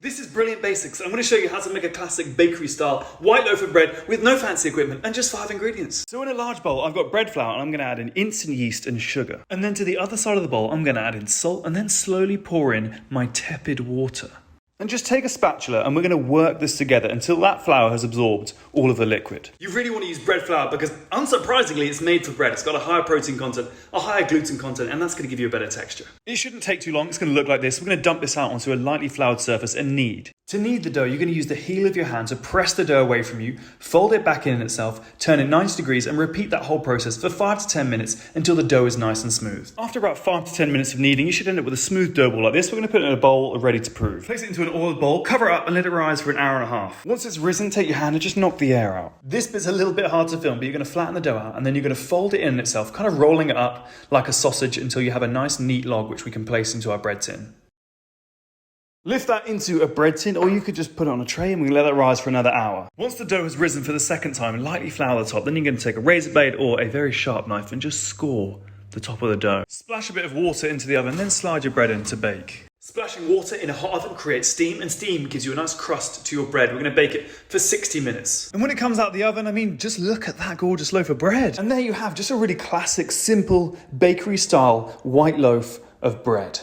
This is Brilliant Basics. I'm going to show you how to make a classic bakery style white loaf of bread with no fancy equipment and just 5 ingredients. So in a large bowl, I've got bread flour and I'm going to add in instant yeast and sugar. And then to the other side of the bowl, I'm going to add in salt and then slowly pour in my tepid water. And just take a spatula and we're going to work this together until that flour has absorbed all of the liquid. You really want to use bread flour because unsurprisingly it's made for bread. It's got a higher protein content, a higher gluten content, and that's going to give you a better texture. It shouldn't take too long. It's going to look like this. We're going to dump this out onto a lightly floured surface and knead. To knead the dough, you're going to use the heel of your hand to press the dough away from you, fold it back in itself, turn it 90 degrees and repeat that whole process for 5 to 10 minutes until the dough is nice and smooth. After about 5 to 10 minutes of kneading, you should end up with a smooth dough ball like this. We're going to put it in a bowl ready to prove. Place it into an oiled bowl, cover it up and let it rise for an hour and a half. Once it's risen, take your hand and just knock the air out. This bit's a little bit hard to film, but you're going to flatten the dough out and then you're going to fold it in itself, kind of rolling it up like a sausage until you have a nice neat log which we can place into our bread tin. Lift that into a bread tin, or you could just put it on a tray and we can let it rise for another hour. Once the dough has risen for the second time, lightly flour the top, then you're going to take a razor blade or a very sharp knife and just score the top of the dough. Splash a bit of water into the oven, then slide your bread in to bake. Splashing water in a hot oven creates steam, and steam gives you a nice crust to your bread. We're going to bake it for 60 minutes. And when it comes out the oven, I mean, just look at that gorgeous loaf of bread. And there you have just a really classic, simple, bakery-style white loaf of bread.